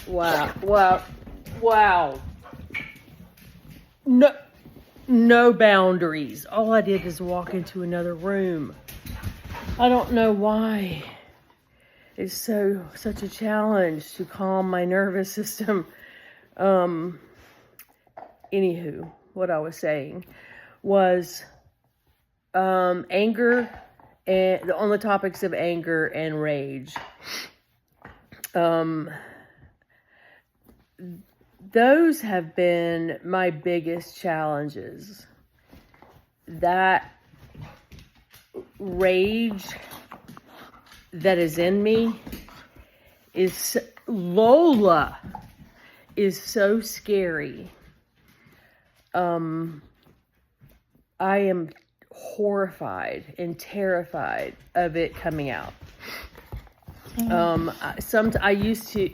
Wow. No boundaries. All I did is walk into another room. I don't know why. It's such a challenge to calm my nervous system. Anywho, what I was saying was anger, and on the topics of anger and rage. Those have been my biggest challenges. That rage that is in me is, Lola is so scary. I am horrified and terrified of it coming out. I used to.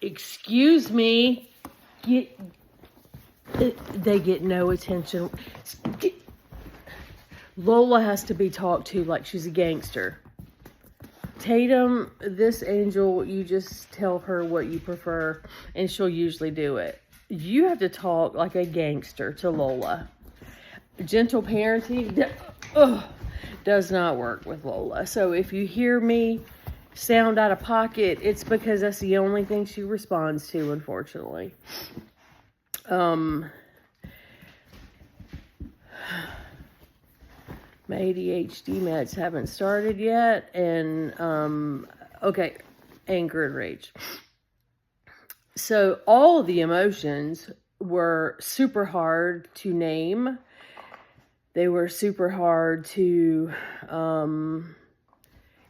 Excuse me. They get no attention. Lola has to be talked to like she's a gangster. Tatum, this angel, you just tell her what you prefer, and she'll usually do it. You have to talk like a gangster to Lola. Gentle parenting does not work with Lola. So if you hear me sound out of pocket, it's because that's the only thing she responds to, unfortunately. My ADHD meds haven't started yet, and okay, anger and rage. So all of the emotions were super hard to name. They were super hard to, and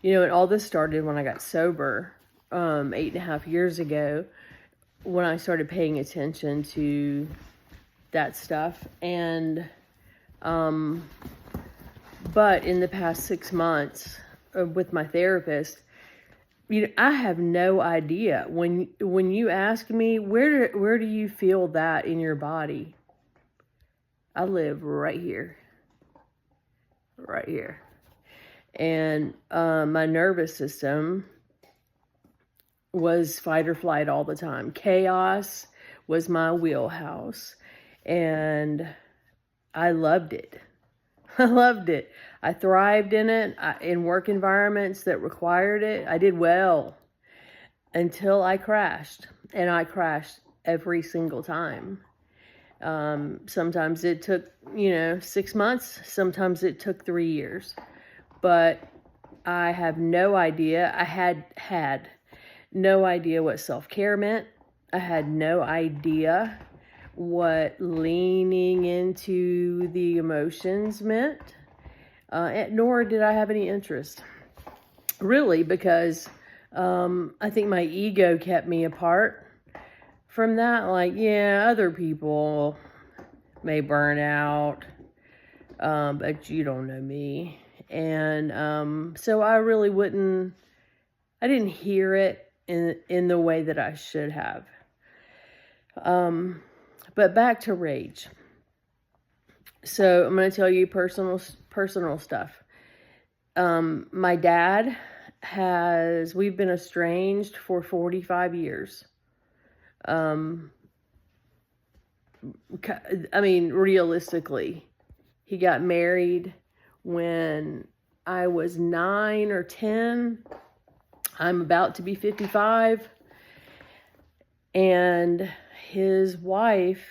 all this started when I got sober, 8.5 years ago, when I started paying attention to that stuff. And, but in the past 6 months with my therapist, I have no idea. When you ask me, where do you feel that in your body? I live right here. Right here. And my nervous system was fight or flight all the time. Chaos was my wheelhouse. And I loved it. I loved it. I thrived in it, in work environments that required it. I did well until I crashed. And I crashed every single time. Sometimes it took, 6 months. Sometimes it took 3 years. But I have no idea. I had no idea what self-care meant. I had no idea what leaning into the emotions meant. Nor did I have any interest. Really, because I think my ego kept me apart from that. Like, yeah, other people may burn out, but you don't know me. And so I really I didn't hear it in the way that I should have. But back to rage. So I'm going to tell you personal stuff. My dad we've been estranged for 45 years. Realistically, he got married when I was 9 or 10. I'm about to be 55. And his wife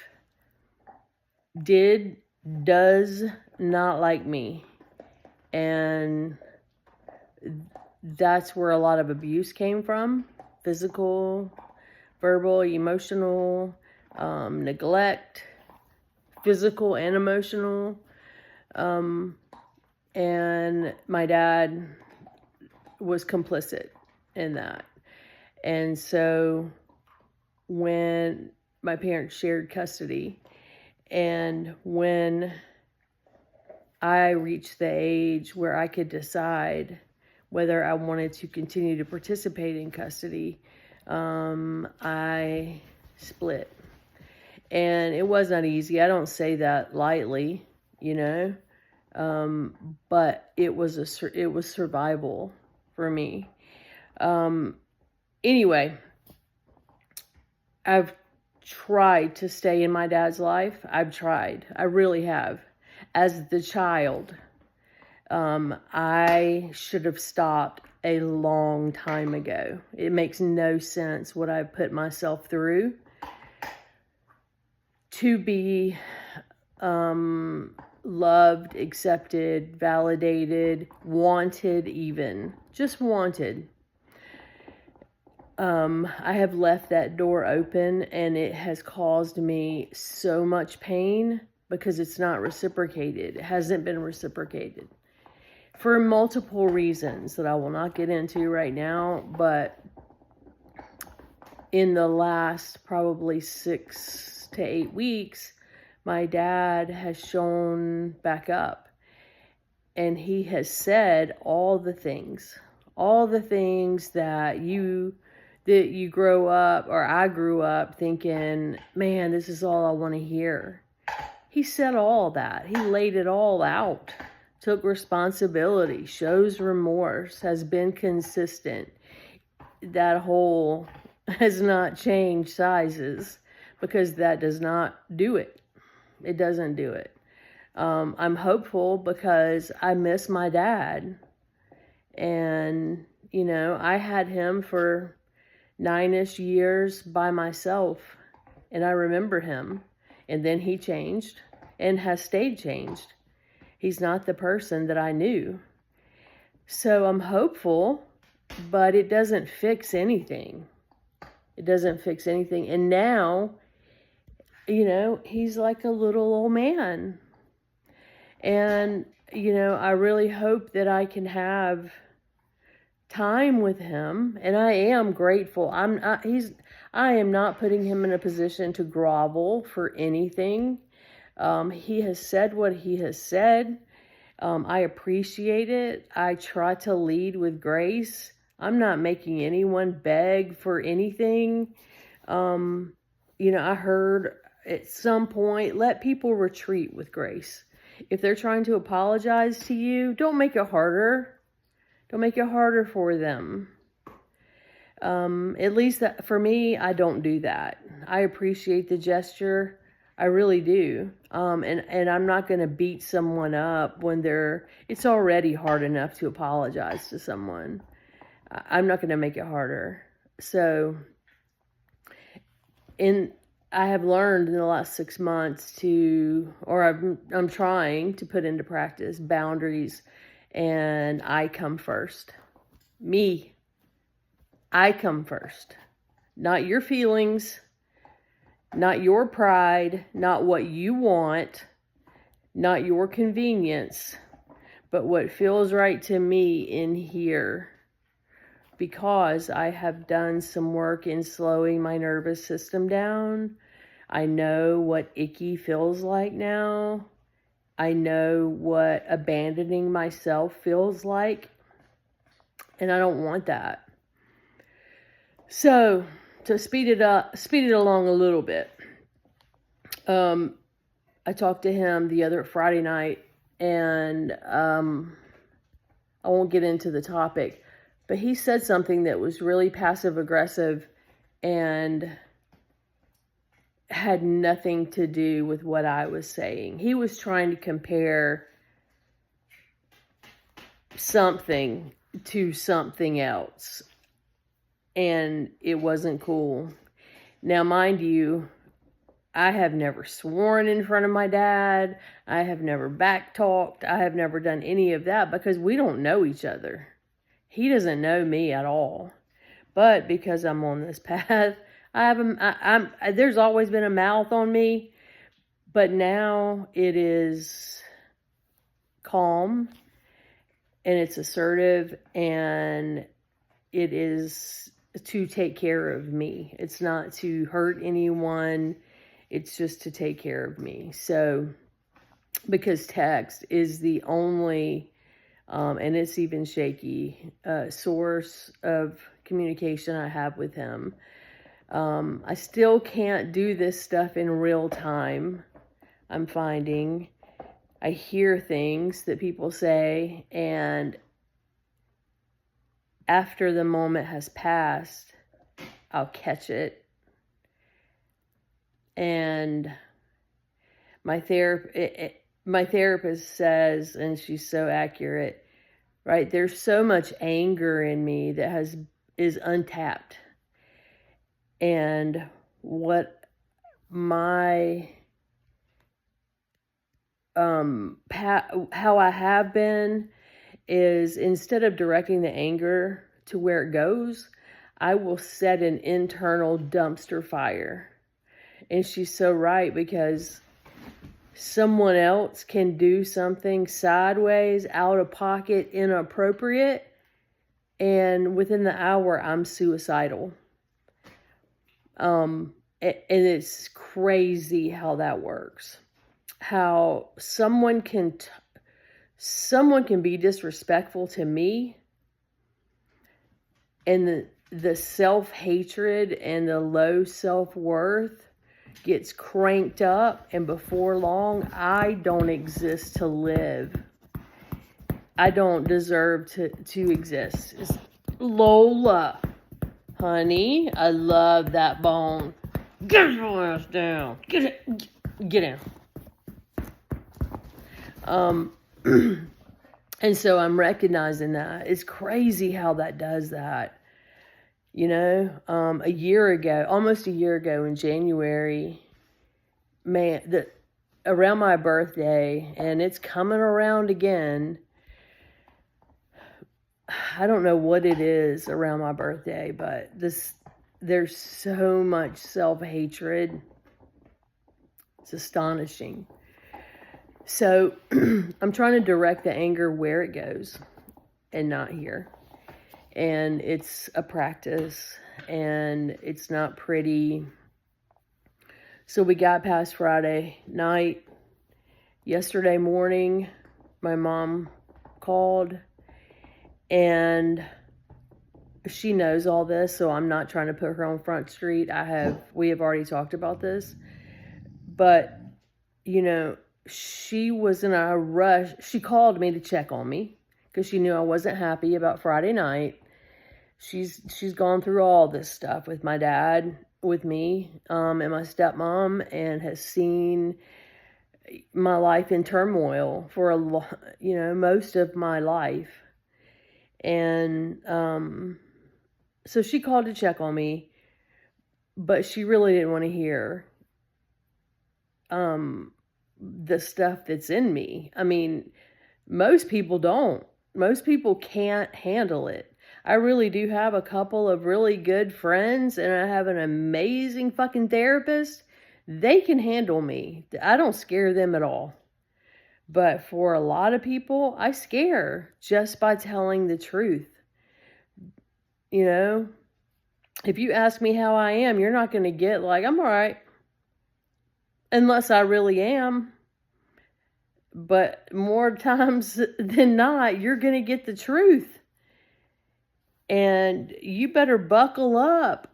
does not like me. And that's where a lot of abuse came from. Physical, verbal, emotional, neglect, physical and emotional. And my dad was complicit in that. And so when my parents shared custody, and when I reached the age where I could decide whether I wanted to continue to participate in custody, I split. And it was not easy. I don't say that lightly, But it was survival for me. Anyway, I've tried to stay in my dad's life. I've tried. I really have. As the child, I should have stopped a long time ago. It makes no sense what I've put myself through to be loved, accepted, validated, wanted even. Just wanted. I have left that door open, and it has caused me so much pain because it's not reciprocated. It hasn't been reciprocated for multiple reasons that I will not get into right now. But in the last probably 6 to 8 weeks, my dad has shown back up, and he has said all the things that you grow up, or I grew up thinking, man, this is all I want to hear. He said all that. He laid it all out. Took responsibility, shows remorse, has been consistent. That hole has not changed sizes because that does not do it. It doesn't do it. I'm hopeful because I miss my dad. And, I had him for 9-ish years by myself, and I remember him, and then he changed and has stayed changed. He's not the person that I knew. So I'm hopeful, but it doesn't fix anything. It doesn't fix anything. And now, he's like a little old man. And, I really hope that I can have time with him, and I am grateful. I am not putting him in a position to grovel for anything. He has said what he has said. I appreciate it. I try to lead with grace. I'm not making anyone beg for anything. I heard at some point, let people retreat with grace. If they're trying to apologize to you, don't make it harder. Don't make it harder for them. At least for me, I don't do that. I appreciate the gesture. I really do. And I'm not going to beat someone up when it's already hard enough to apologize to someone. I'm not going to make it harder. So, I have learned in the last 6 months I'm trying to put into practice boundaries, and I come first. Me. I come first. Not your feelings, not your pride, not what you want, not your convenience, but what feels right to me in here. Because I have done some work in slowing my nervous system down. I know what icky feels like now. I know what abandoning myself feels like. And I don't want that. So, to speed it along a little bit. I talked to him the other Friday night, and I won't get into the topic, but he said something that was really passive aggressive and had nothing to do with what I was saying. He was trying to compare something to something else, and it wasn't cool. Now, mind you, I have never sworn in front of my dad. I have never backtalked. I have never done any of that because we don't know each other. He doesn't know me at all. But because I'm on this path, there's always been a mouth on me, but now it is calm, and it's assertive, and it is to take care of me. It's not to hurt anyone. It's just to take care of me. So, because text is the only, and it's even shaky, source of communication I have with him. I still can't do this stuff in real time, I'm finding. I hear things that people say, and after the moment has passed, I'll catch it. And my therapist says, and she's so accurate, right? There's so much anger in me that is untapped. And what my how I have been is, instead of directing the anger to where it goes, I will set an internal dumpster fire. And she's so right, because someone else can do something sideways, out of pocket, inappropriate, and within the hour I'm suicidal. And it's crazy how that works. How someone can be disrespectful to me, and the self-hatred and the low self-worth gets cranked up, and before long, I don't exist to live. I don't deserve to exist. It's Lola, honey, I love that bone. Get your ass down. Get down. And so I'm recognizing that. It's crazy how that does that. You know, almost a year ago in January, man, around my birthday, and it's coming around again. I don't know what it is around my birthday, but there's so much self-hatred. It's astonishing. So I'm trying to direct the anger where it goes and not here. And it's a practice, and it's not pretty. So we got past Friday night. Yesterday morning, my mom called, and she knows all this, so I'm not trying to put her on Front Street. We have already talked about this. But, you know, she was in a rush. She called me to check on me because she knew I wasn't happy about Friday night. She's gone through all this stuff with my dad, with me, and my stepmom, and has seen my life in turmoil for most of my life. And so she called to check on me, but she really didn't want to hear the stuff that's in me. I mean, most people don't. Most people can't handle it. I really do have a couple of really good friends, and I have an amazing fucking therapist. They can handle me. I don't scare them at all. But for a lot of people, I scare just by telling the truth. You know, if you ask me how I am, you're not going to get like, I'm all right. Unless I really am. But more times than not, you're going to get the truth. And you better buckle up.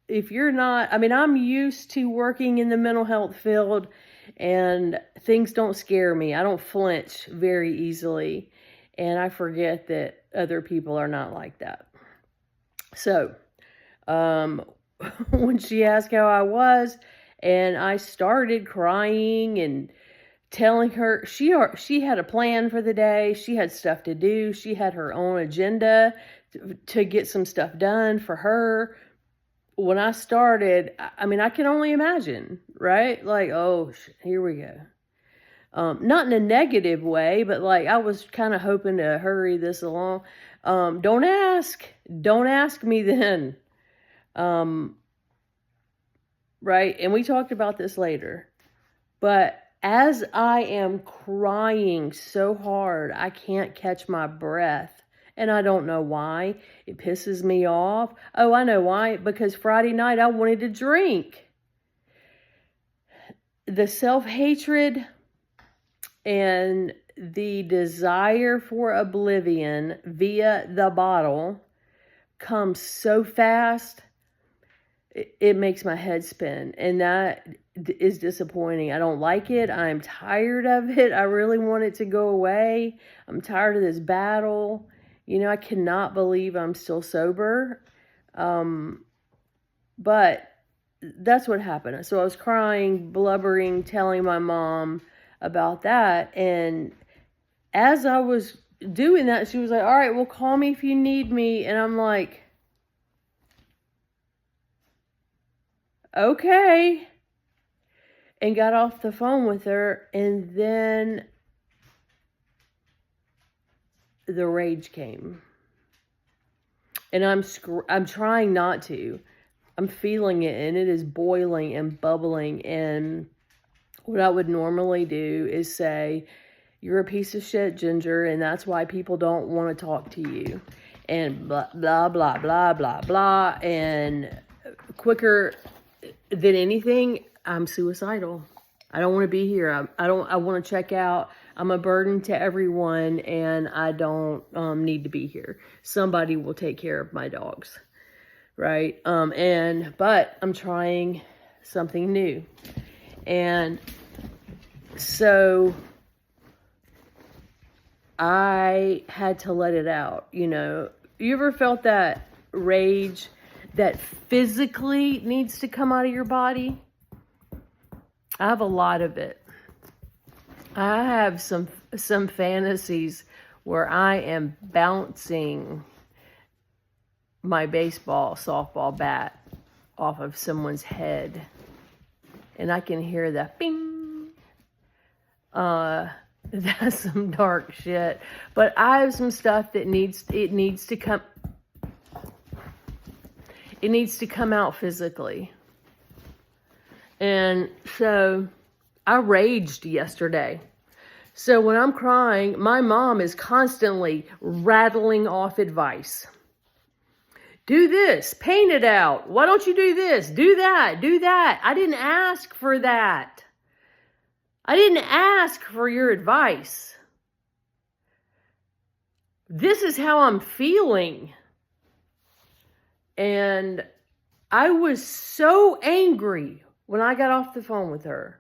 If you're not, I mean, I'm used to working in the mental health field, and things don't scare me. I don't flinch very easily. And I forget that other people are not like that. So, when she asked how I was, and I started crying and telling her, she had a plan for the day. She had stuff to do. She had her own agenda to get some stuff done for her. When I started, I mean, I can only imagine, right? Like, oh, here we go. Not in a negative way, but like I was kind of hoping to hurry this along. Don't ask me then. Right? And we talked about this later. But as I am crying so hard, I can't catch my breath. And I don't know why. It pisses me off. Oh, I know why. Because Friday night I wanted to drink. The self-hatred and the desire for oblivion via the bottle comes so fast it makes my head spin, and that is disappointing. I don't like it. I'm tired of it. I really want it to go away. I'm tired of this battle. You know, I cannot believe I'm still sober. But that's what happened. So I was crying, blubbering, telling my mom about that. And as I was doing that, she was like, all right, well, call me if you need me. And I'm like, okay. And got off the phone with her. And then the rage came. And I'm trying not to. I'm feeling it, and it is boiling and bubbling. And what I would normally do is say, you're a piece of shit, Ginger, and that's why people don't want to talk to you. And blah, blah, blah, blah, blah, blah. And quicker than anything, I'm suicidal. I don't want to be here. I want to check out. I'm a burden to everyone, and I don't need to be here. Somebody will take care of my dogs. Right? But I'm trying something new. And so I had to let it out. You know, you ever felt that rage that physically needs to come out of your body? I have a lot of it. I have some fantasies where I am bouncing my baseball, softball bat off of someone's head. And I can hear that bing. That's some dark shit. But I have some stuff that needs to come out physically. And so I raged yesterday. So when I'm crying, my mom is constantly rattling off advice. Do this, paint it out. Why don't you do this? Do that, do that. I didn't ask for that. I didn't ask for your advice. This is how I'm feeling. And I was so angry when I got off the phone with her.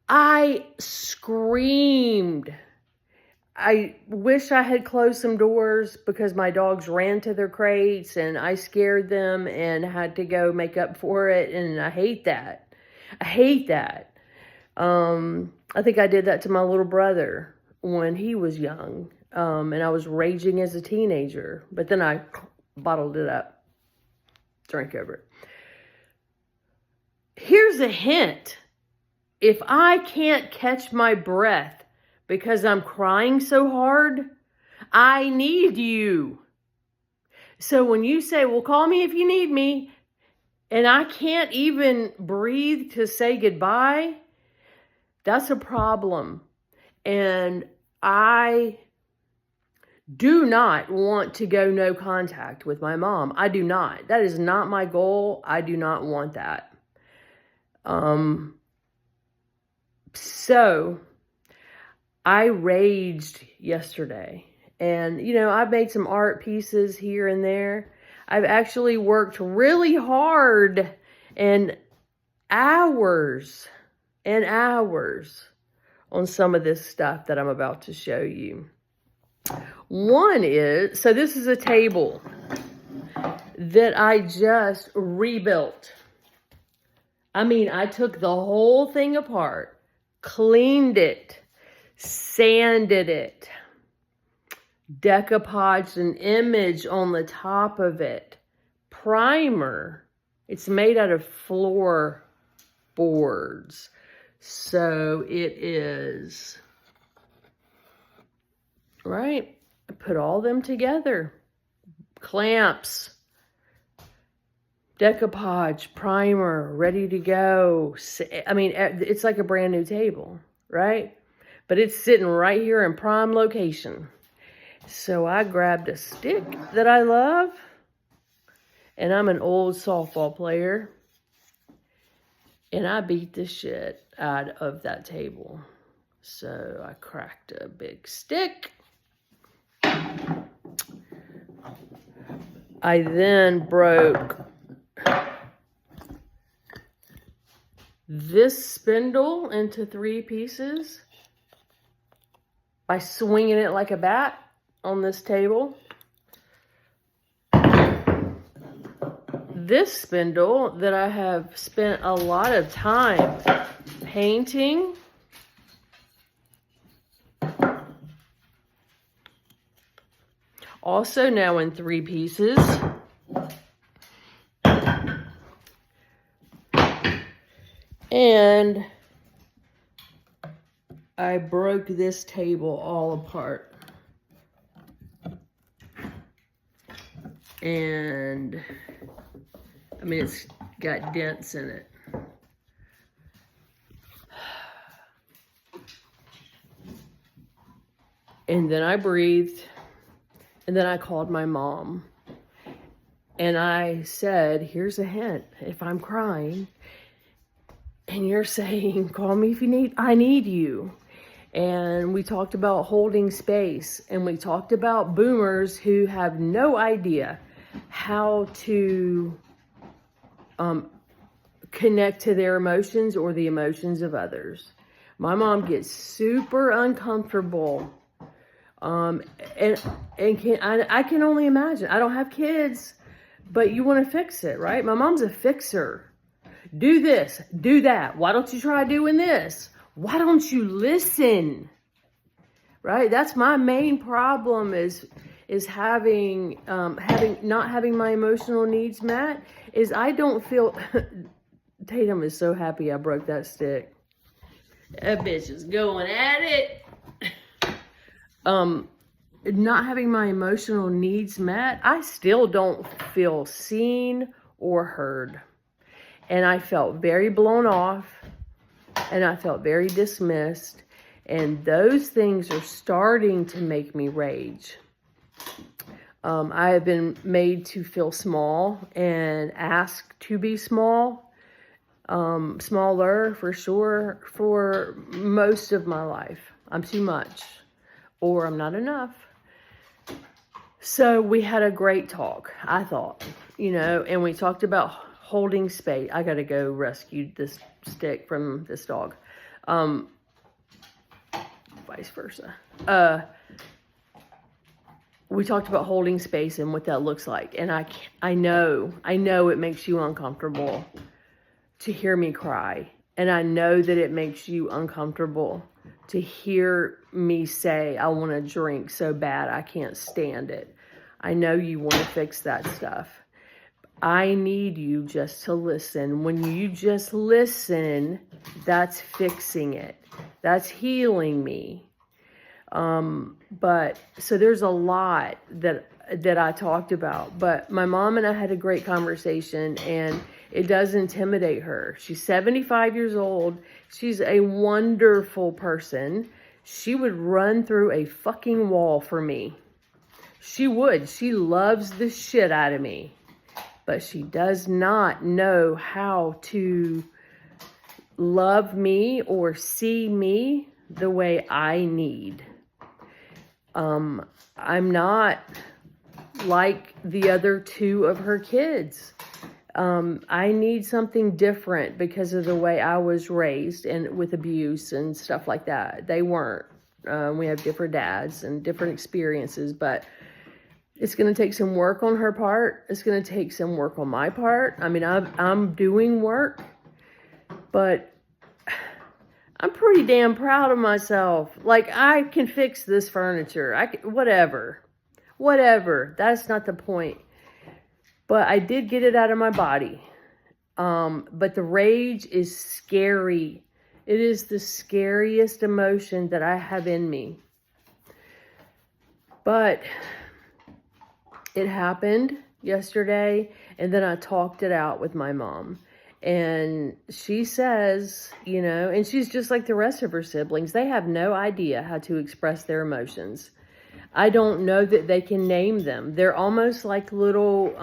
I screamed. I wish I had closed some doors because my dogs ran to their crates and I scared them and had to go make up for it. And I hate that. I hate that. I think I did that to my little brother when he was young. And I was raging as a teenager, but then I bottled it up, drank over it. Here's a hint. If I can't catch my breath because I'm crying so hard, I need you. So when you say, well, call me if you need me, and I can't even breathe to say goodbye, that's a problem. And I do not want to go no contact with my mom. I do not. That is not my goal. I do not want that. So I raged yesterday, and, you know, I've made some art pieces here and there. I've actually worked really hard and hours on some of this stuff that I'm about to show you. One is, so this is a table that I just rebuilt. I mean, I took the whole thing apart, cleaned it, sanded it, decoupaged an image on the top of it, primer. It's made out of floor boards. So it is, right? I put all them together. Clamps, decoupage, primer, ready to go. I mean, it's like a brand new table, right? But it's sitting right here in prime location. So I grabbed a stick that I love, and I'm an old softball player, and I beat the shit out of that table. So I cracked a big stick. I then broke this spindle into 3 pieces by swinging it like a bat on this table. This spindle that I have spent a lot of time painting. Also now in 3 pieces. And I broke this table all apart. And I mean, it's got dents in it. And then I breathed. And then I called my mom. And I said, here's a hint. If I'm crying and you're saying, call me if you need, I need you. And we talked about holding space. And we talked about boomers who have no idea how to connect to their emotions or the emotions of others. My mom gets super uncomfortable. I can only imagine. I don't have kids, but you want to fix it, right? My mom's a fixer. Do this, do that. Why don't you try doing this? Why don't you listen? Right? That's my main problem is not having my emotional needs met. Is I don't feel. Tatum is so happy I broke that stick. That bitch is going at it. Not having my emotional needs met, I still don't feel seen or heard. And I felt very blown off, and I felt very dismissed, and those things are starting to make me rage. I have been made to feel small and asked to be small, smaller for sure, for most of my life. I'm too much, or I'm not enough. So we had a great talk, I thought, and we talked about holding space. I got to go rescue this stick from this dog. Vice versa. We talked about holding space and what that looks like. And I know it makes you uncomfortable to hear me cry. And I know that it makes you uncomfortable to hear me say, I want to drink so bad I can't stand it. I know you want to fix that stuff. I need you just to listen. When you just listen, that's fixing it. That's healing me. But so there's a lot that I talked about, but my mom and I had a great conversation, and it does intimidate her. She's 75 years old. She's a wonderful person. She would run through a fucking wall for me. She would. She loves the shit out of me, but she does not know how to love me or see me the way I need. I'm not like the other 2 of her kids. I need something different because of the way I was raised and with abuse and stuff like that. They weren't. We have different dads and different experiences, but it's going to take some work on her part. It's going to take some work on my part. I mean, I'm doing work, but I'm pretty damn proud of myself. Like, I can fix this furniture. Whatever. That's not the point. But I did get it out of my body. But the rage is scary. It is the scariest emotion that I have in me. But it happened yesterday, and then I talked it out with my mom. And she says, and she's just like the rest of her siblings. They have no idea how to express their emotions. I don't know that they can name them. They're almost like little,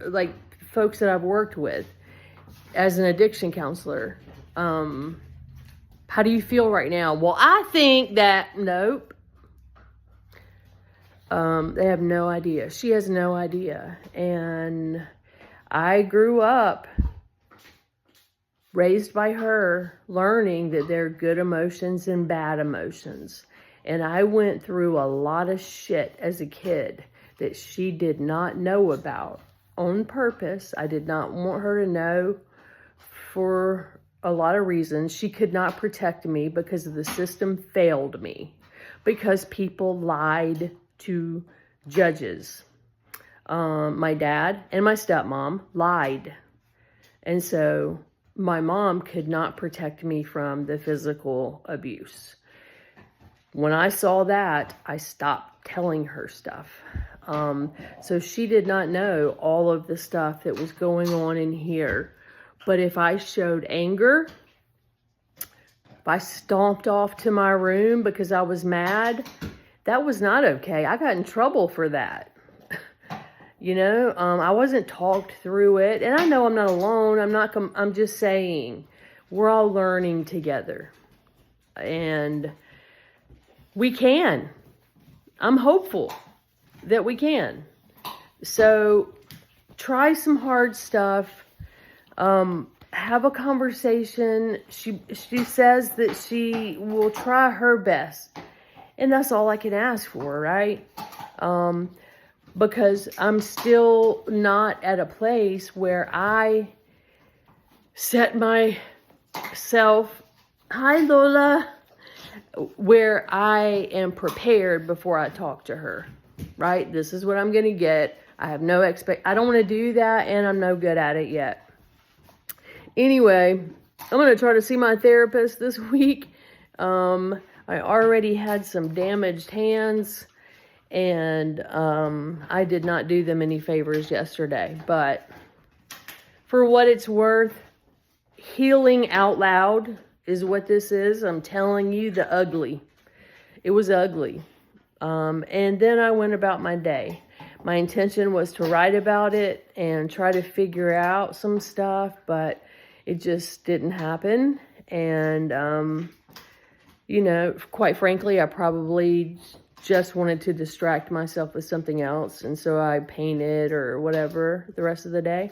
like folks that I've worked with as an addiction counselor. How do you feel right now? Well, I think that, nope. They have no idea. She has no idea. And I grew up raised by her, learning that there are good emotions and bad emotions. And I went through a lot of shit as a kid that she did not know about on purpose. I did not want her to know for a lot of reasons. She could not protect me because the system failed me, because people lied to judges. My dad and my stepmom lied. And so my mom could not protect me from the physical abuse. When I saw that, I stopped telling her stuff. So she did not know all of the stuff that was going on in here. But if I showed anger, if I stomped off to my room because I was mad, that was not okay. I got in trouble for that. You know, I wasn't talked through it. And I know I'm not alone. I'm just saying, we're all learning together. And we can. I'm hopeful that we can. So try some hard stuff. Have a conversation. She says that she will try her best. And that's all I can ask for, right? Because I'm still not at a place where I set myself, hi Lola, where I am prepared before I talk to her, right? This is what I'm going to get. I have no I don't want to do that, and I'm no good at it yet. Anyway, I'm going to try to see my therapist this week. I already had some damaged hands, and I did not do them any favors yesterday. But for what it's worth, healing out loud is what this is. I'm telling you, the ugly. It was ugly. And then I went about my day. My intention was to write about it and try to figure out some stuff, but it just didn't happen. And, you know, quite frankly, I probably just wanted to distract myself with something else. And so I painted or whatever the rest of the day.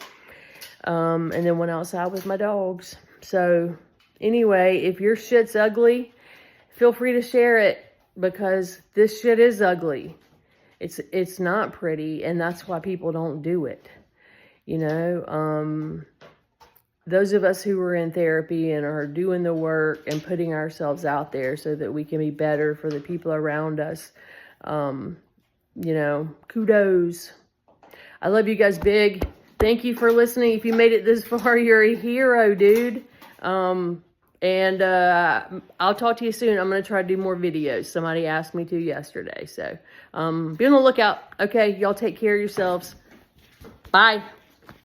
And then went outside with my dogs. So anyway, if your shit's ugly, feel free to share it, because this shit is ugly. It's not pretty, and that's why people don't do it. You know, those of us who are in therapy and are doing the work and putting ourselves out there so that we can be better for the people around us, you know, kudos. I love you guys big. Thank you for listening. If you made it this far, you're a hero, dude. And I'll talk to you soon. I'm going to try to do more videos. Somebody asked me to yesterday. So be on the lookout. Okay, y'all take care of yourselves. Bye.